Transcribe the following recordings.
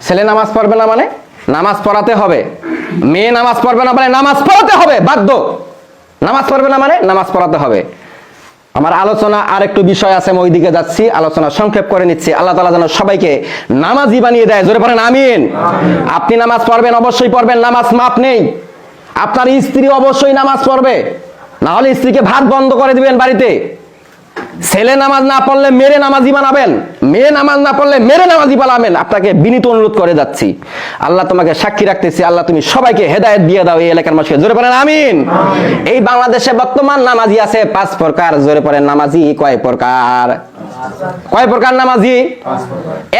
ছেলে নামাজ পড়বে না মানে নামাজ পড়াতে হবে, মেয়ে নামাজ পড়বে না মানে নামাজ পড়াতে হবে, বাধ্য। নামাজ পড়বে না মানে নামাজ পড়াতে হবে। আমার আলোচনা আর একটু বিষয় আছে, আমি ওইদিকে যাচ্ছি, আলোচনা সংক্ষেপ করে নিচ্ছি। আল্লাহ তাআলা যেন সবাইকে নামাজি বানিয়ে দেয়, জোরে পড়েন আমিন। আপনি নামাজ পড়বেন, অবশ্যই পড়বেন, নামাজ মাপ নেই। আপনার স্ত্রী অবশ্যই নামাজ পড়বে, না হলে স্ত্রীকে ভাত বন্ধ করে দিবেন বাড়িতে। ছেলে নামাজ না পড়লে মেরে নামাজি বানাবেন, মেয়ে নামাজ না পড়লে মেরে নামাজি বানাবেন। আপনাকে বিনীত অনুরোধ করে যাচ্ছি, আল্লাহ তোমাকে সাক্ষী রাখতেছি, আল্লাহ তুমি সবাইকে হেদায়েত দিয়ে দাও এই এলাকার মানুষকে, জোরে পড়েন আমিন। এই বাংলাদেশে বর্তমান নামাজি আছে 5 প্রকার, জোরে পড়েন নামাজি কয় প্রকার? কয় প্রকার নামাজি?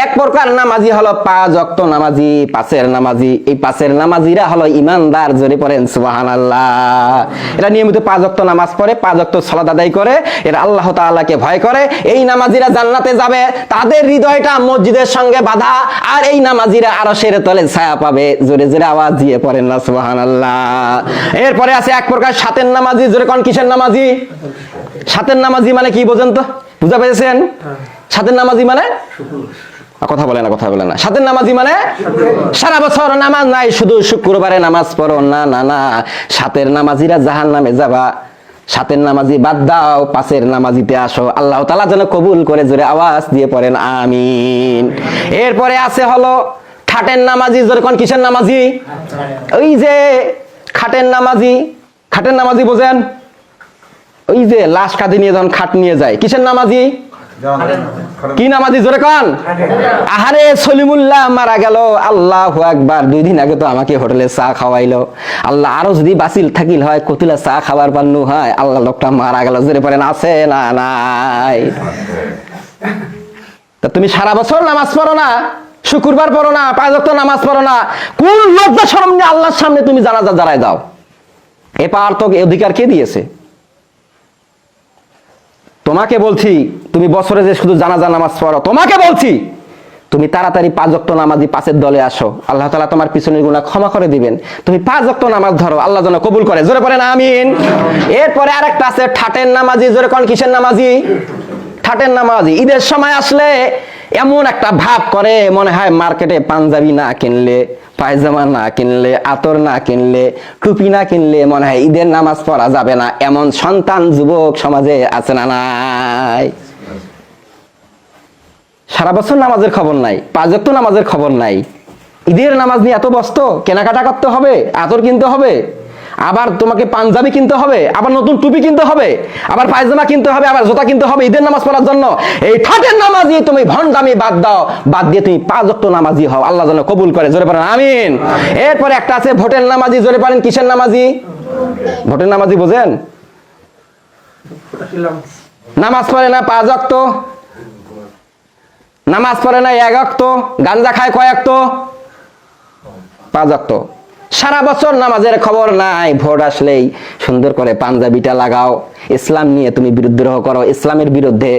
1 প্রকার নামাজি হলো 5 ওয়াক্ত নামাজি, 5-এর নামাজি। এই 5-এর নামাজিরা হলো ইমানদার, জোরে পড়েন সুবহানাল্লাহ। এরা নিয়মিত 5 ওয়াক্ত নামাজ পড়ে, 5 ওয়াক্ত সালাত আদায় করে, এরা আল্লাহ তাআলাকে ভয় করে। এই নামাজিরা জান্নাতে যাবে, তাদের হৃদয়টা মসজিদের সঙ্গে বাঁধা, আর এই নামাজিরা আরশের তলে ছায়া পাবে। জোরে জোরে আওয়াজ দিয়ে পড়েন না সুবহানাল্লাহ। এরপরে আছে 1 প্রকার 7-এর নামাজি, জোরে কোন কিসের নামাজি? 7-এর নামাজি মানে কি বোঝেন তো? বুঝা পেয়েছেন? 7-এর নামাজি মানে কথা বলে না, কথা বলে না। 7-এর নামাজি মানে সারা বছর নামাজ নাই, শুধু শুক্রবারে নামাজ পড়ো। না না না, 7-এর নামাজিরা জাহান্নামে যাবা। 7-এর নামাজি বাদ দাও, 5-এর নামাজিতে আসো। আল্লাহ তাআলা যেন কবুল করে, জোরে আওয়াজ দিয়ে পড়েন আমিন। এরপরে আছে হলো খাটের নামাজি, জোরে কোন কিসের নামাজি? ওই যে খাটের নামাজি। খাটের নামাজি বোঝেন? ওই যে লাশ কাঁধে নিয়ে যখন খাট নিয়ে যায়, কিসের নামাজি? কি নামাজি? জোরে কোন? আহারে সলিমুল্লাহ মারা গেল, আল্লাহু আকবার। 2 দিন আগে তো আমাকে হোটেলে চা খাওয়াইলো। আল্লাহ আরো যদি বাসিল থাকিল হয়, কতিলা চা খাবার পান্নু হয়। আল্লাহ লোকটা মারা গেল, জোরে পড়েন আছে না নাই? তা তুমি সারা বছর নামাজ পড়ো না, শুক্রবার পড়ো না, 5 ওয়াক্ত নামাজ পড়ো না, কোন লজ্জা শরম নিয়ে আল্লাহর সামনে তুমি জানাজা দাঁড়ায় দাও? এ পার তো অধিকার কে দিয়েছে? তোমাকে বলছি, তুমি বছরে যে শুধু জানাজা নামাজ পড়ো, তোমাকে বলছি তুমি তাড়াতাড়ি 5 ওয়াক্ত নামাজি 5-এর দলে আসো। আল্লাহ তাআলা তোমার পিছনের গুনাহ ক্ষমা করে দিবেন। তুমি 5 ওয়াক্ত নামাজ ধরো, আল্লাহ যেন কবুল করে, জোরে পড়েন আমিন। এরপরে আরেকটা আছে ঠাটের নামাজি, জোরে কোন কিসের নামাজি? ঠাটের নামাজি। ঈদের সময় আসলে এমন একটা ভাব করে, মনে হয় মার্কেটে পাঞ্জাবি না কিনলে, পায়জামা না কিনলে, আতর না কিনলে, টুপি না কিনলে মনে হয় ঈদের নামাজ পড়া যাবে না। এমন সন্তান যুবক সমাজে আছে না নাই? সারা বছর নামাজের খবর নাই, 5 ওয়াক্ত নামাজের খবর নাই, ঈদের নামাজ নিয়ে এত ব্যস্ত। কেনাকাটা করতে হবে, আতর কিনতে হবে, আবার তোমাকে পাঞ্জাবি কিনতে হবে, আবার নতুন টুপি কিনতে হবে, আবার পায়জামা কিনতে হবে, আবার জুতা কিনতে হবে ঈদের নামাজ পড়ার জন্য। এই ঠাটের নামাজি তুমি ভণ্ডামি বাদ দাও, বাদ দিয়ে তুমি 5 ওয়াক্ত নামাজি হও, আল্লাহ যেন কবুল করে, জোরে পড়েন আমিন। এরপরে একটা আছে ভোটের নামাজি, জোরে পড়েন কিসের নামাজি? ভোটের নামাজি বোঝেন? নামাজ পড়ে না 5 ওয়াক্ত, নামাজ পড়ে না 1 ওয়াক্ত, গাঞ্জা খায় কয় ওয়াক্ত? 5 ওয়াক্ত। সারা বছর নামাজের খবর নাই, ভোট আসলেই সুন্দর করে পাঞ্জাবিটা লাগাও, ইসলাম নিয়ে তুমি বিদ্রোহ করো, ইসলামের বিরুদ্ধে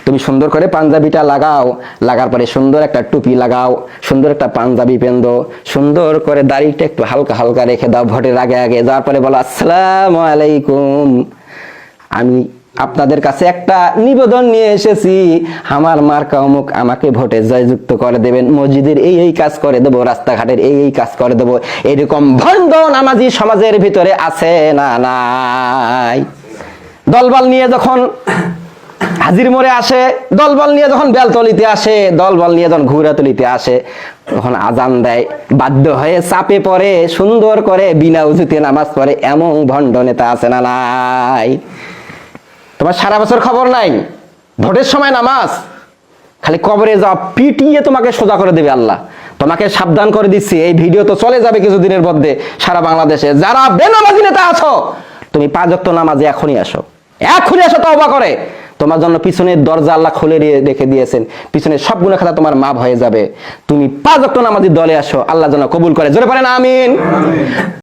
তুমি সুন্দর করে পাঞ্জাবিটা লাগাও, লাগার পরে সুন্দর একটা টুপি লাগাও, সুন্দর একটা পাঞ্জাবি পেন্দো, সুন্দর করে দাড়িটা একটু হালকা হালকা রেখে দাও ভোটের আগে আগে, যাওয়ার পরে বলো আসসালামু আলাইকুম, আমি আপনাদের কাছে একটা নিবেদন নিয়ে এসেছি, আমার মার্কা অমুক, আমাকে ভোটে জয়যুক্ত করে দেবেন, মসজিদের এই এই কাজ করে দেবো, রাস্তাঘাটের এই এই কাজ করে দেবো। এরকম ভণ্ড নামাজি সমাজের ভিতরে আছে না নাই? দলবল নিয়ে যখন হাজির মোড়ে আসে, দলবল নিয়ে যখন বেলতলিতে আসে, দলবল নিয়ে যখন ঘুরাতলিতে আসে, তখন আজান দেয়, বাধ্য হয়ে চাপে পড়ে, সুন্দর করে বিনা উজুতে নামাজ পড়ে, এমন ভণ্ড নেতা আছে না নাই? তোমার সারা বছর খবর নাই, ভোটের সময় নামাজ, খালি কবরে যাও, পিটিয়ে তোমাকে সোজা করে দেবে আল্লাহ। তোমাকে সাবধান করে দিচ্ছি, এই ভিডিও তো চলে যাবে কিছুদিনের মধ্যে সারা বাংলাদেশে। যারা বেনামাজি নেতা আছো, তুমি 5 ওয়াক্ত নামাজে এখনই আসো, এখনই আসো তওবা করে। তোমার জন্য পিছনের দরজা আল্লাহ খুলে রেখে দিয়েছেন, পিছনের সব গুনাহ খাতা তোমার মাফ হয়ে যাবে। তুমি 5 ওয়াক্ত নামাজের দলে আসো, আল্লাহ যেন কবুল করে, জোরে পড়েন আমিন।